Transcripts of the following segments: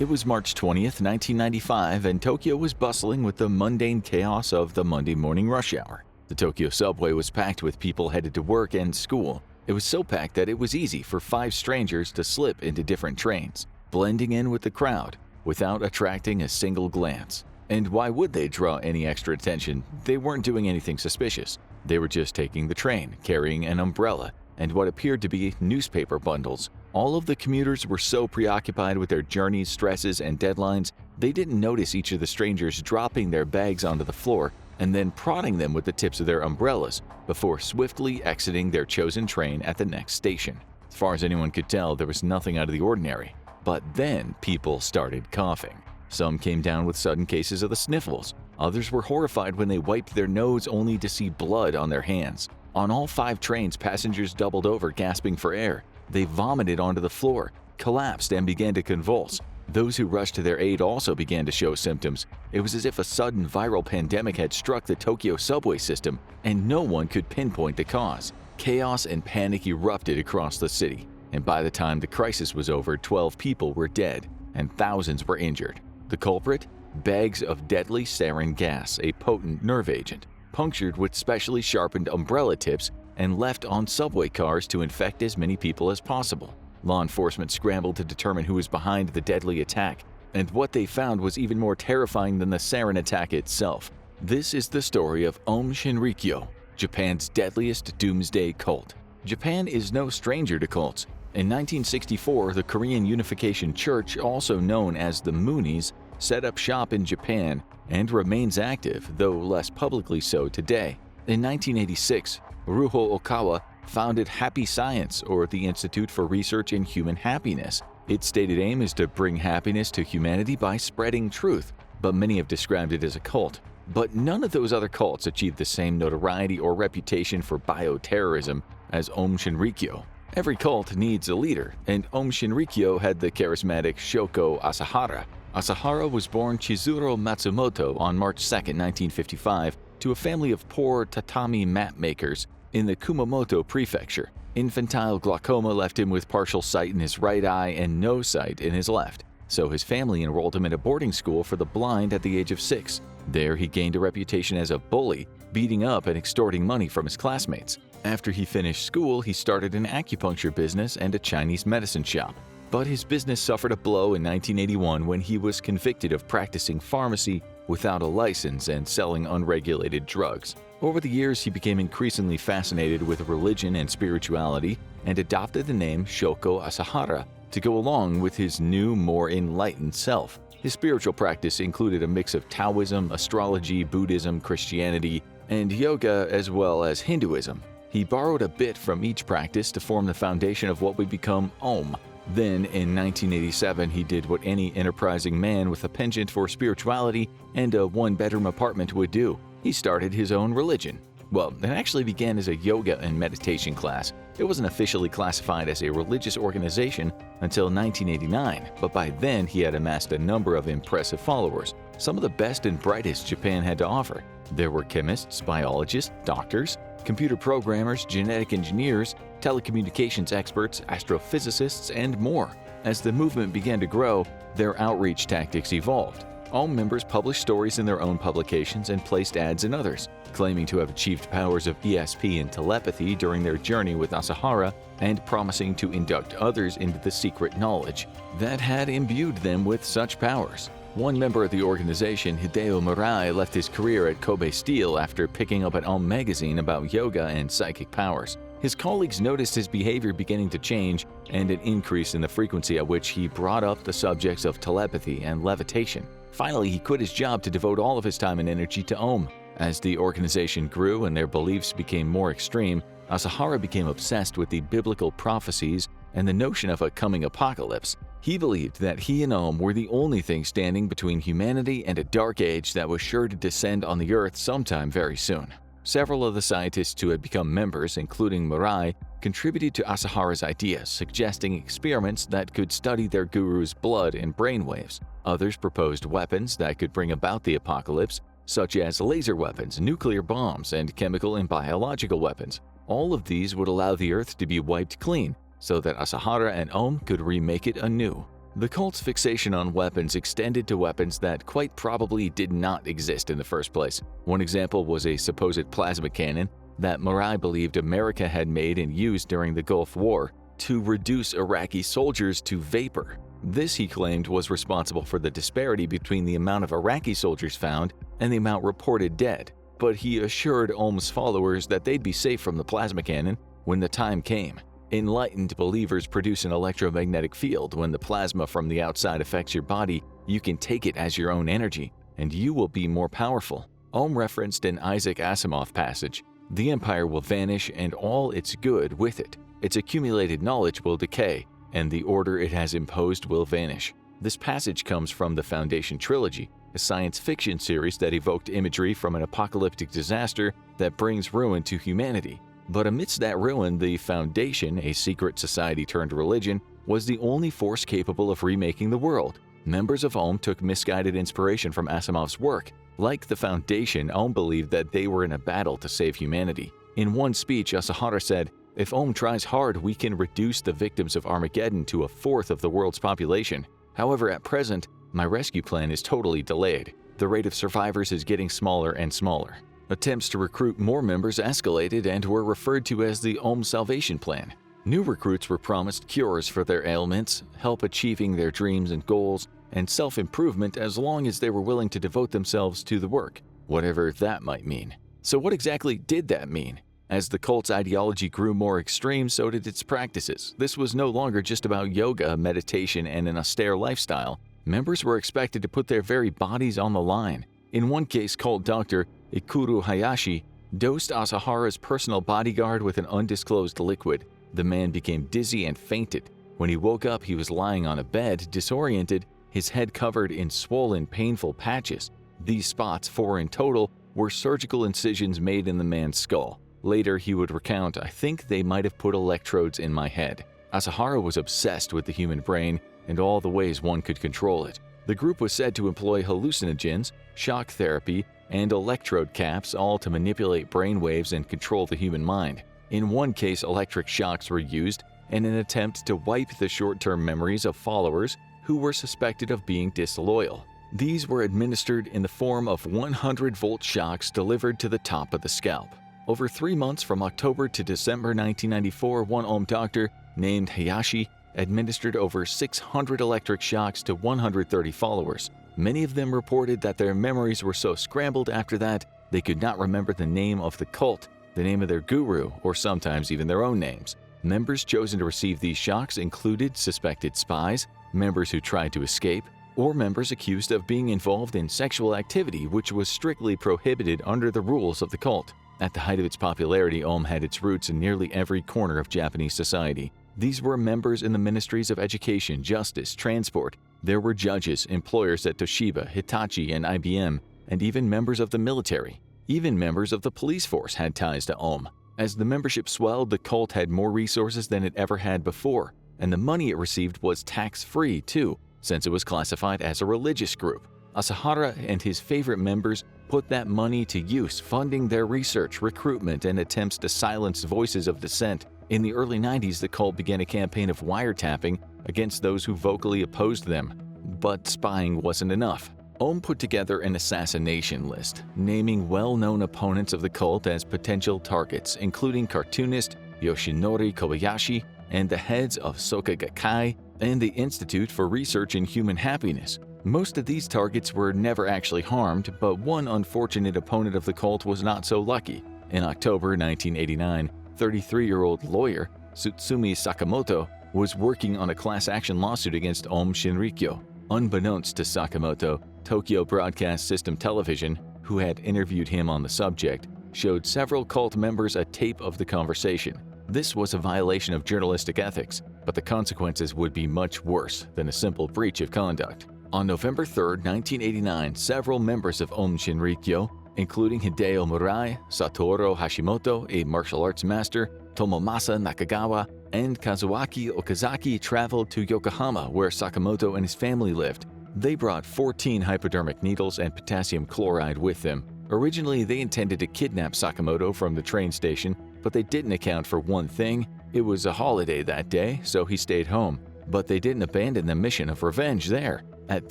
It was March 20th, 1995, and Tokyo was bustling with the mundane chaos of the Monday morning rush hour. The Tokyo subway was packed with people headed to work and school. It was so packed that it was easy for 5 strangers to slip into different trains, blending in with the crowd without attracting a single glance. And why would they draw any extra attention? They weren't doing anything suspicious. They were just taking the train, carrying an umbrella, and what appeared to be newspaper bundles. All of the commuters were so preoccupied with their journeys, stresses, and deadlines, they didn't notice each of the strangers dropping their bags onto the floor and then prodding them with the tips of their umbrellas before swiftly exiting their chosen train at the next station. As far as anyone could tell, there was nothing out of the ordinary. But then people started coughing. Some came down with sudden cases of the sniffles. Others were horrified when they wiped their nose only to see blood on their hands. On all 5 trains, passengers doubled over, gasping for air. They vomited onto the floor, collapsed, and began to convulse. Those who rushed to their aid also began to show symptoms. It was as if a sudden viral pandemic had struck the Tokyo subway system, and no one could pinpoint the cause. Chaos and panic erupted across the city, and by the time the crisis was over, 12 people were dead, and thousands were injured. The culprit? Bags of deadly sarin gas, a potent nerve agent, punctured with specially sharpened umbrella tips and left on subway cars to infect as many people as possible. Law enforcement scrambled to determine who was behind the deadly attack, and what they found was even more terrifying than the sarin attack itself. This is the story of Om Shinrikyo, Japan's deadliest doomsday cult. Japan is no stranger to cults. In 1964, the Korean Unification Church, also known as the Moonies, set up shop in Japan and remains active, though less publicly so today. In 1986, Ruho Okawa founded Happy Science, or the Institute for Research in Human Happiness. Its stated aim is to bring happiness to humanity by spreading truth, but many have described it as a cult. But none of those other cults achieved the same notoriety or reputation for bioterrorism as Om Shinrikyo. Every cult needs a leader, and Om Shinrikyo had the charismatic Shoko Asahara. Asahara was born Chizuru Matsumoto on March 2, 1955, to a family of poor tatami mat makers in the Kumamoto prefecture. Infantile glaucoma left him with partial sight in his right eye and no sight in his left, so his family enrolled him in a boarding school for the blind at the age of 6. There he gained a reputation as a bully, beating up and extorting money from his classmates. After he finished school, he started an acupuncture business and a Chinese medicine shop. But his business suffered a blow in 1981 when he was convicted of practicing pharmacy without a license and selling unregulated drugs. Over the years, he became increasingly fascinated with religion and spirituality and adopted the name Shoko Asahara to go along with his new, more enlightened self. His spiritual practice included a mix of Taoism, astrology, Buddhism, Christianity, and yoga, as well as Hinduism. He borrowed a bit from each practice to form the foundation of what would become Om. Then, in 1987, he did what any enterprising man with a penchant for spirituality and a one-bedroom apartment would do. He started his own religion. Well, it actually began as a yoga and meditation class. It wasn't officially classified as a religious organization until 1989, but by then he had amassed a number of impressive followers, some of the best and brightest Japan had to offer. There were chemists, biologists, doctors, computer programmers, genetic engineers, telecommunications experts, astrophysicists, and more. As the movement began to grow, their outreach tactics evolved. All members published stories in their own publications and placed ads in others, claiming to have achieved powers of ESP and telepathy during their journey with Asahara and promising to induct others into the secret knowledge that had imbued them with such powers. One member of the organization, Hideo Murai, left his career at Kobe Steel after picking up an Om magazine about yoga and psychic powers. His colleagues noticed his behavior beginning to change and an increase in the frequency at which he brought up the subjects of telepathy and levitation. Finally, he quit his job to devote all of his time and energy to Om. As the organization grew and their beliefs became more extreme, Asahara became obsessed with the biblical prophecies and the notion of a coming apocalypse. He believed that he and Om were the only thing standing between humanity and a dark age that was sure to descend on the earth sometime very soon. Several of the scientists who had become members, including Murai, contributed to Asahara's ideas, suggesting experiments that could study their guru's blood and brainwaves. Others proposed weapons that could bring about the apocalypse, such as laser weapons, nuclear bombs, and chemical and biological weapons. All of these would allow the Earth to be wiped clean, so that Asahara and Om could remake it anew. The cult's fixation on weapons extended to weapons that quite probably did not exist in the first place. One example was a supposed plasma cannon that Murai believed America had made and used during the Gulf War to reduce Iraqi soldiers to vapor. This, he claimed, was responsible for the disparity between the amount of Iraqi soldiers found and the amount reported dead, but he assured Ohm's followers that they'd be safe from the plasma cannon when the time came. Enlightened believers produce an electromagnetic field. When the plasma from the outside affects your body, you can take it as your own energy, and you will be more powerful. Ohm referenced an Isaac Asimov passage. The empire will vanish and all its good with it. Its accumulated knowledge will decay, and the order it has imposed will vanish. This passage comes from the Foundation Trilogy, a science fiction series that evoked imagery from an apocalyptic disaster that brings ruin to humanity. But amidst that ruin, the Foundation, a secret society turned religion, was the only force capable of remaking the world. Members of Ohm took misguided inspiration from Asimov's work. Like the Foundation, Ohm believed that they were in a battle to save humanity. In one speech, Asahara said, "If Ohm tries hard, we can reduce the victims of Armageddon to a fourth of the world's population. However, at present, my rescue plan is totally delayed. The rate of survivors is getting smaller and smaller." Attempts to recruit more members escalated and were referred to as the Ohm Salvation Plan. New recruits were promised cures for their ailments, help achieving their dreams and goals, and self-improvement as long as they were willing to devote themselves to the work, whatever that might mean. So what exactly did that mean? As the cult's ideology grew more extreme, so did its practices. This was no longer just about yoga, meditation, and an austere lifestyle. Members were expected to put their very bodies on the line. In one case, cult doctor Ikuru Hayashi dosed Asahara's personal bodyguard with an undisclosed liquid. The man became dizzy and fainted. When he woke up, he was lying on a bed, disoriented, his head covered in swollen, painful patches. These spots, 4 in total, were surgical incisions made in the man's skull. Later, he would recount, "I think they might have put electrodes in my head." Asahara was obsessed with the human brain and all the ways one could control it. The group was said to employ hallucinogens, shock therapy, and electrode caps, all to manipulate brain waves and control the human mind. In one case, electric shocks were used in an attempt to wipe the short-term memories of followers who were suspected of being disloyal. These were administered in the form of 100-volt shocks delivered to the top of the scalp. Over 3 months, from October to December 1994, one Ohm doctor named Hayashi administered over 600 electric shocks to 130 followers. Many of them reported that their memories were so scrambled after that they could not remember the name of the cult, the name of their guru, or sometimes even their own names. Members chosen to receive these shocks included suspected spies, members who tried to escape, or members accused of being involved in sexual activity, which was strictly prohibited under the rules of the cult. At the height of its popularity, Ohm had its roots in nearly every corner of Japanese society. These were members in the ministries of education, justice, transport. There were judges, employers at Toshiba, Hitachi, and IBM, and even members of the military. Even members of the police force had ties to Ohm. As the membership swelled, the cult had more resources than it ever had before, and the money it received was tax-free too, since it was classified as a religious group. Asahara and his favorite members put that money to use, funding their research, recruitment, and attempts to silence voices of dissent. In the early 90s, the cult began a campaign of wiretapping against those who vocally opposed them. But spying wasn't enough. Ohm put together an assassination list, naming well-known opponents of the cult as potential targets, including cartoonist Yoshinori Kobayashi and the heads of Soka Gakkai and the Institute for Research in Human Happiness. Most of these targets were never actually harmed, but one unfortunate opponent of the cult was not so lucky. In October 1989, 33-year-old lawyer Tsutsumi Sakamoto was working on a class action lawsuit against Ohm Shinrikyo. Unbeknownst to Sakamoto, Tokyo Broadcast System Television, who had interviewed him on the subject, showed several cult members a tape of the conversation. This was a violation of journalistic ethics, but the consequences would be much worse than a simple breach of conduct. On November 3, 1989, several members of Ohm Shinrikyo, including Hideo Murai, Satoru Hashimoto, a martial arts master, Tomomasa Nakagawa, and Kazuaki Okazaki traveled to Yokohama, where Sakamoto and his family lived. They brought 14 hypodermic needles and potassium chloride with them. Originally, they intended to kidnap Sakamoto from the train station, but they didn't account for one thing. It was a holiday that day, so he stayed home. But they didn't abandon the mission of revenge there. At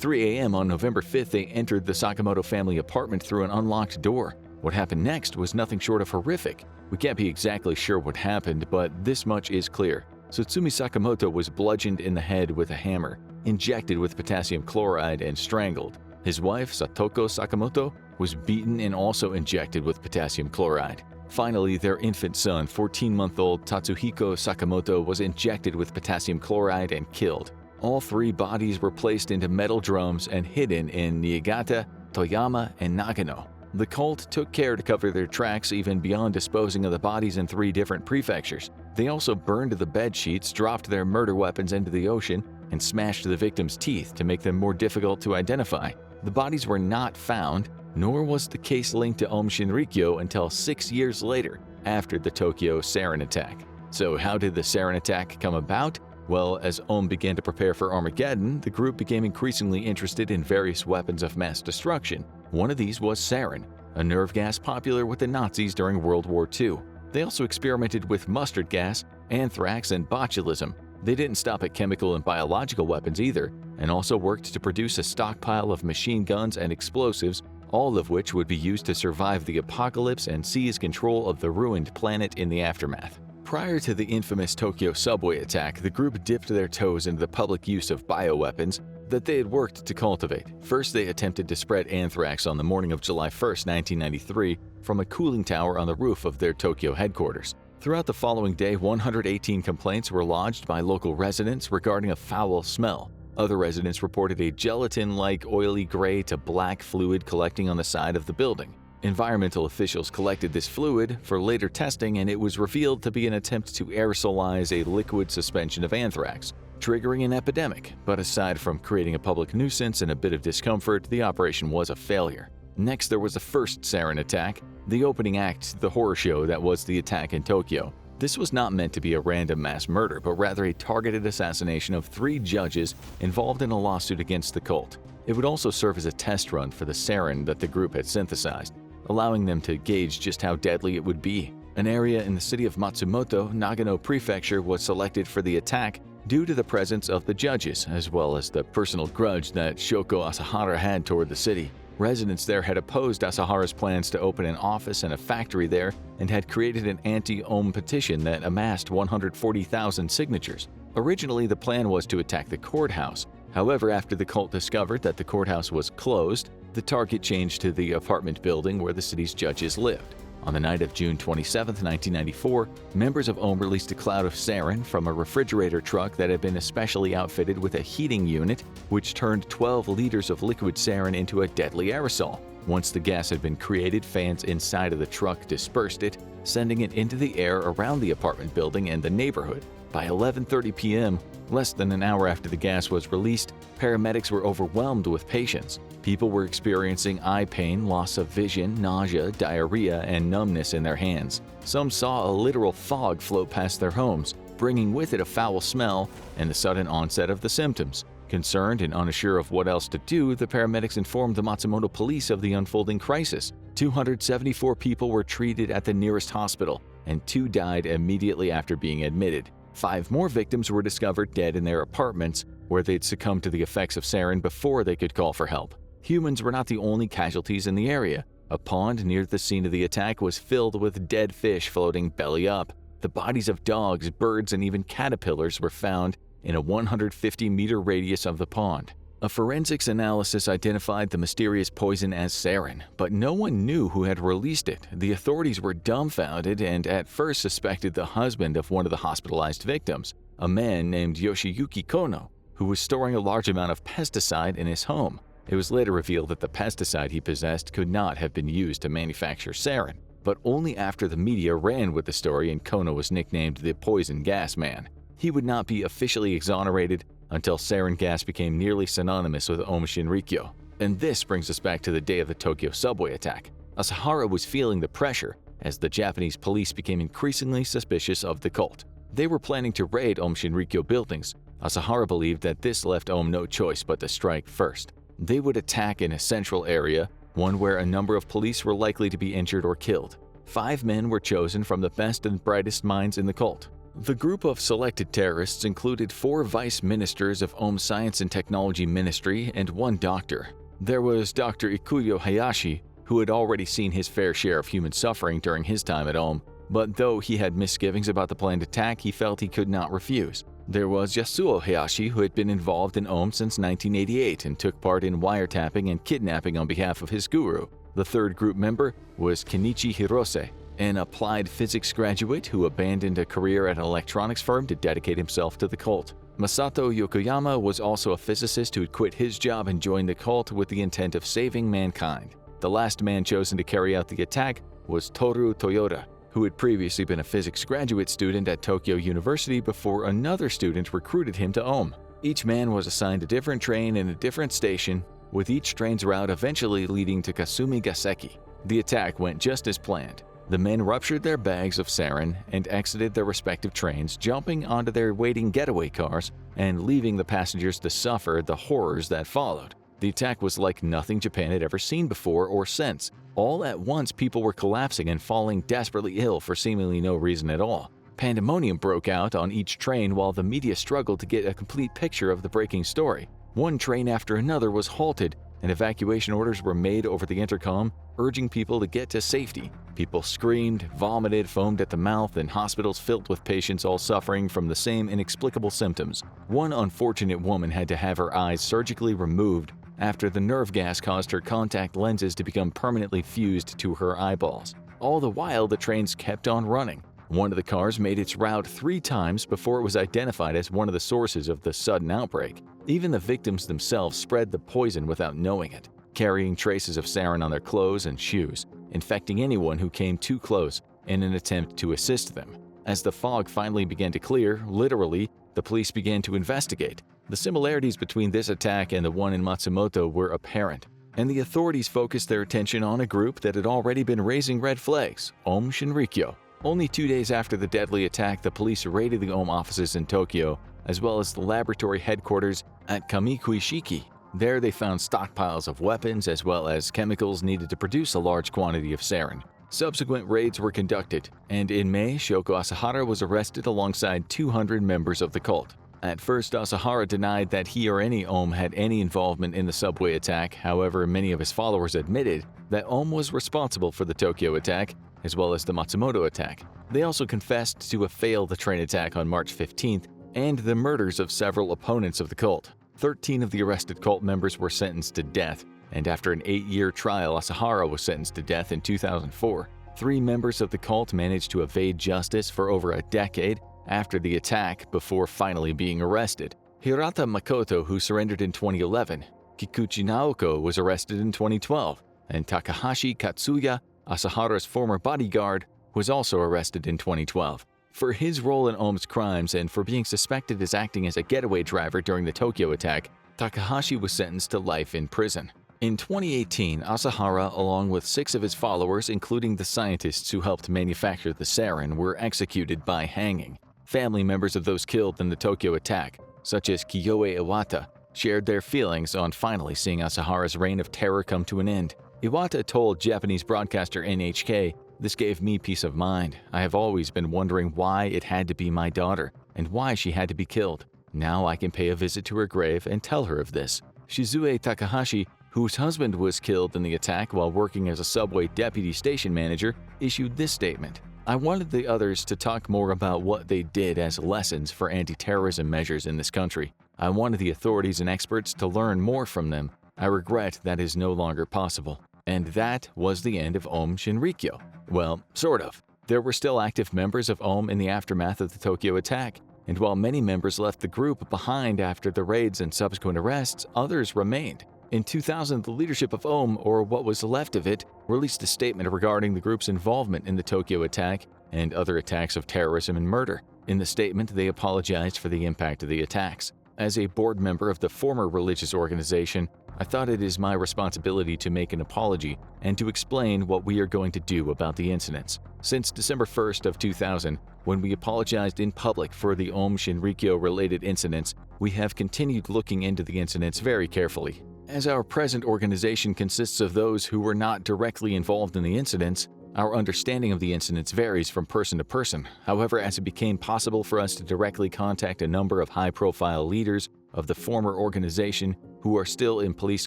3 a.m. on November 5th, they entered the Sakamoto family apartment through an unlocked door. What happened next was nothing short of horrific. We can't be exactly sure what happened, but this much is clear. Tsutsumi Sakamoto was bludgeoned in the head with a hammer, injected with potassium chloride, and strangled. His wife, Satoko Sakamoto, was beaten and also injected with potassium chloride. Finally, their infant son, 14-month-old Tatsuhiko Sakamoto, was injected with potassium chloride and killed. All three bodies were placed into metal drums and hidden in Niigata, Toyama, and Nagano. The cult took care to cover their tracks even beyond disposing of the bodies in 3 different prefectures. They also burned the bed sheets, dropped their murder weapons into the ocean, and smashed the victims' teeth to make them more difficult to identify. The bodies were not found, nor was the case linked to Aum Shinrikyo until 6 years later, after the Tokyo sarin attack. So how did the sarin attack come about? Well, as Aum began to prepare for Armageddon, the group became increasingly interested in various weapons of mass destruction. One of these was sarin, a nerve gas popular with the Nazis during World War II. They also experimented with mustard gas, anthrax, and botulism. They didn't stop at chemical and biological weapons either, and also worked to produce a stockpile of machine guns and explosives, all of which would be used to survive the apocalypse and seize control of the ruined planet in the aftermath. Prior to the infamous Tokyo subway attack, the group dipped their toes into the public use of bioweapons that they had worked to cultivate. First, they attempted to spread anthrax on the morning of July 1, 1993, from a cooling tower on the roof of their Tokyo headquarters. Throughout the following day, 118 complaints were lodged by local residents regarding a foul smell. Other residents reported a gelatin-like oily gray to black fluid collecting on the side of the building. Environmental officials collected this fluid for later testing, and it was revealed to be an attempt to aerosolize a liquid suspension of anthrax, triggering an epidemic. But aside from creating a public nuisance and a bit of discomfort, the operation was a failure. Next, there was the first sarin attack, the opening act to the horror show that was the attack in Tokyo. This was not meant to be a random mass murder, but rather a targeted assassination of 3 judges involved in a lawsuit against the cult. It would also serve as a test run for the sarin that the group had synthesized, allowing them to gauge just how deadly it would be. An area in the city of Matsumoto, Nagano Prefecture, was selected for the attack due to the presence of the judges, as well as the personal grudge that Shoko Asahara had toward the city. Residents there had opposed Asahara's plans to open an office and a factory there and had created an anti-Aum petition that amassed 140,000 signatures. Originally, the plan was to attack the courthouse. However, after the cult discovered that the courthouse was closed, the target changed to the apartment building where the city's judges lived. On the night of June 27, 1994, members of Aum released a cloud of sarin from a refrigerator truck that had been especially outfitted with a heating unit, which turned 12 liters of liquid sarin into a deadly aerosol. Once the gas had been created, fans inside of the truck dispersed it, sending it into the air around the apartment building and the neighborhood. By 11:30 p.m., less than an hour after the gas was released, paramedics were overwhelmed with patients. People were experiencing eye pain, loss of vision, nausea, diarrhea, and numbness in their hands. Some saw a literal fog float past their homes, bringing with it a foul smell and the sudden onset of the symptoms. Concerned and unsure of what else to do, the paramedics informed the Matsumoto police of the unfolding crisis. 274 people were treated at the nearest hospital, and 2 died immediately after being admitted. 5 more victims were discovered dead in their apartments, where they'd succumbed to the effects of sarin before they could call for help. Humans were not the only casualties in the area. A pond near the scene of the attack was filled with dead fish floating belly up. The bodies of dogs, birds, and even caterpillars were found in a 150-meter radius of the pond. A forensics analysis identified the mysterious poison as sarin, but no one knew who had released it. The authorities were dumbfounded and at first suspected the husband of one of the hospitalized victims, a man named Yoshiyuki Kono, who was storing a large amount of pesticide in his home. It was later revealed that the pesticide he possessed could not have been used to manufacture sarin, but only after the media ran with the story and Kono was nicknamed the Poison Gas Man. He would not be officially exonerated until sarin gas became nearly synonymous with Aum Shinrikyo. And this brings us back to the day of the Tokyo subway attack. Asahara was feeling the pressure as the Japanese police became increasingly suspicious of the cult. They were planning to raid Aum Shinrikyo buildings. Asahara believed that this left Aum no choice but to strike first. They would attack in a central area, one where a number of police were likely to be injured or killed. 5 men were chosen from the best and brightest minds in the cult. The group of selected terrorists included 4 vice ministers of Aum Science and Technology Ministry and 1 doctor. There was Dr. Ikuyo Hayashi, who had already seen his fair share of human suffering during his time at Aum, but though he had misgivings about the planned attack, he felt he could not refuse. There was Yasuo Hayashi, who had been involved in Aum since 1988 and took part in wiretapping and kidnapping on behalf of his guru. The third group member was Kenichi Hirose, an applied physics graduate who abandoned a career at an electronics firm to dedicate himself to the cult. Masato Yokoyama was also a physicist who had quit his job and joined the cult with the intent of saving mankind. The last man chosen to carry out the attack was Toru Toyota, who had previously been a physics graduate student at Tokyo University before another student recruited him to Aum. Each man was assigned a different train in a different station, with each train's route eventually leading to Kasumi Gaseki. The attack went just as planned. The men ruptured their bags of sarin and exited their respective trains, jumping onto their waiting getaway cars and leaving the passengers to suffer the horrors that followed. The attack was like nothing Japan had ever seen before or since. All at once, people were collapsing and falling desperately ill for seemingly no reason at all. Pandemonium broke out on each train while the media struggled to get a complete picture of the breaking story. One train after another was halted, and evacuation orders were made over the intercom, urging people to get to safety. People screamed, vomited, foamed at the mouth, and hospitals filled with patients all suffering from the same inexplicable symptoms. One unfortunate woman had to have her eyes surgically removed after the nerve gas caused her contact lenses to become permanently fused to her eyeballs. All the while, the trains kept on running. One of the cars made its route 3 times before it was identified as one of the sources of the sudden outbreak. Even the victims themselves spread the poison without knowing it, carrying traces of sarin on their clothes and shoes, infecting anyone who came too close in an attempt to assist them. As the fog finally began to clear, literally, the police began to investigate. The similarities between this attack and the one in Matsumoto were apparent, and the authorities focused their attention on a group that had already been raising red flags, Aum Shinrikyo. Only 2 days after the deadly attack, the police raided the Aum offices in Tokyo, as well as the laboratory headquarters at Kamikuishiki. There they found stockpiles of weapons as well as chemicals needed to produce a large quantity of sarin. Subsequent raids were conducted, and in May, Shoko Asahara was arrested alongside 200 members of the cult. At first, Asahara denied that he or any Aum had any involvement in the subway attack. However, many of his followers admitted that Aum was responsible for the Tokyo attack, as well as the Matsumoto attack. They also confessed to a failed train attack on March 15th and the murders of several opponents of the cult. 13 of the arrested cult members were sentenced to death, and after an 8-year trial, Asahara was sentenced to death in 2004. 3 members of the cult managed to evade justice for over a decade after the attack before finally being arrested. Hirata Makoto, who surrendered in 2011, Kikuchi Naoko was arrested in 2012, and Takahashi Katsuya, Asahara's former bodyguard, was also arrested in 2012. For his role in Aum's crimes and for being suspected as acting as a getaway driver during the Tokyo attack, Takahashi was sentenced to life in prison. In 2018, Asahara, along with 6 of his followers, including the scientists who helped manufacture the sarin, were executed by hanging. Family members of those killed in the Tokyo attack, such as Kiyoe Iwata, shared their feelings on finally seeing Asahara's reign of terror come to an end. Iwata told Japanese broadcaster NHK, "This gave me peace of mind. I have always been wondering why it had to be my daughter and why she had to be killed. Now I can pay a visit to her grave and tell her of this." Shizue Takahashi, whose husband was killed in the attack while working as a subway deputy station manager, issued this statement: "I wanted the others to talk more about what they did as lessons for anti-terrorism measures in this country. I wanted the authorities and experts to learn more from them. I regret that is no longer possible." And that was the end of Aum Shinrikyo. Well, sort of. There were still active members of Aum in the aftermath of the Tokyo attack, and while many members left the group behind after the raids and subsequent arrests, others remained. In 2000, the leadership of Aum, or what was left of it, released a statement regarding the group's involvement in the Tokyo attack and other attacks of terrorism and murder. In the statement, they apologized for the impact of the attacks. As a board member of the former religious organization, I thought it is my responsibility to make an apology and to explain what we are going to do about the incidents. Since December 1st of 2000, when we apologized in public for the Aum Shinrikyo-related incidents, we have continued looking into the incidents very carefully. As our present organization consists of those who were not directly involved in the incidents, Our understanding of the incidents varies from person to person. However, as it became possible for us to directly contact a number of high-profile leaders of the former organization who are still in police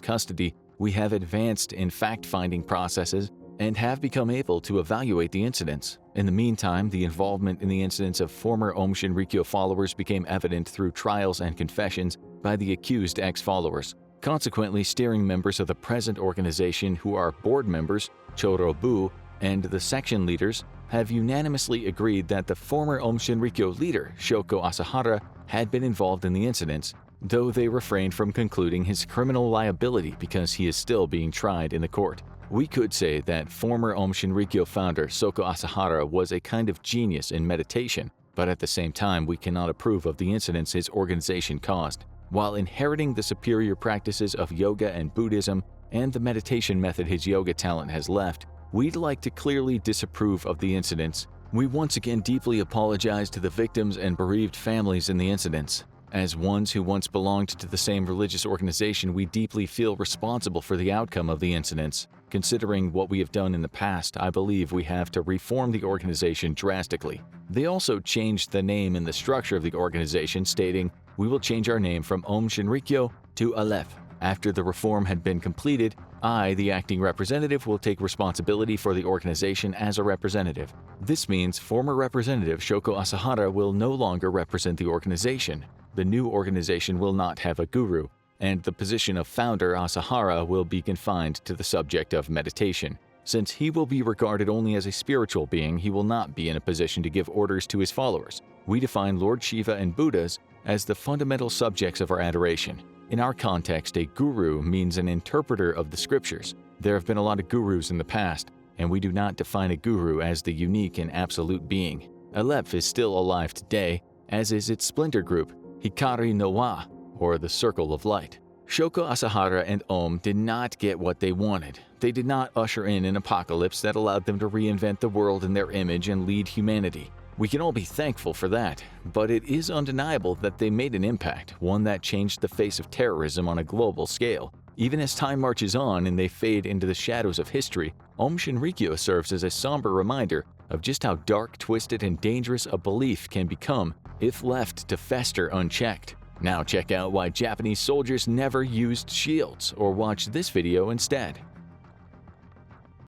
custody, we have advanced in fact-finding processes and have become able to evaluate the incidents. In the meantime, the involvement in the incidents of former Aum Shinrikyo followers became evident through trials and confessions by the accused ex-followers. Consequently, steering members of the present organization who are board members, Chorobu, and the section leaders have unanimously agreed that the former Aum Shinrikyo leader, Shoko Asahara, had been involved in the incidents, though they refrained from concluding his criminal liability because he is still being tried in the court. We could say that former Aum Shinrikyo founder Shoko Asahara was a kind of genius in meditation, but at the same time we cannot approve of the incidents his organization caused. While inheriting the superior practices of yoga and Buddhism and the meditation method his yoga talent has left, we'd like to clearly disapprove of the incidents. We once again deeply apologize to the victims and bereaved families in the incidents. As ones who once belonged to the same religious organization, we deeply feel responsible for the outcome of the incidents. Considering what we have done in the past, I believe we have to reform the organization drastically. They also changed the name and the structure of the organization, stating, "We will change our name from Aum Shinrikyo to Aleph." After the reform had been completed, I, the acting representative, will take responsibility for the organization as a representative. This means former representative Shoko Asahara will no longer represent the organization. The new organization will not have a guru, and the position of founder Asahara will be confined to the subject of meditation. Since he will be regarded only as a spiritual being, he will not be in a position to give orders to his followers. We define Lord Shiva and Buddhas as the fundamental subjects of our adoration. In our context, a guru means an interpreter of the scriptures. There have been a lot of gurus in the past, and we do not define a guru as the unique and absolute being. Aleph is still alive today, as is its splinter group, Hikari no Wa, or the Circle of Light. Shoko Asahara and Aum did not get what they wanted. They did not usher in an apocalypse that allowed them to reinvent the world in their image and lead humanity. We can all be thankful for that, but it is undeniable that they made an impact, one that changed the face of terrorism on a global scale. Even as time marches on and they fade into the shadows of history, Aum Shinrikyo serves as a somber reminder of just how dark, twisted, and dangerous a belief can become if left to fester unchecked. Now check out why Japanese soldiers never used shields, or watch this video instead.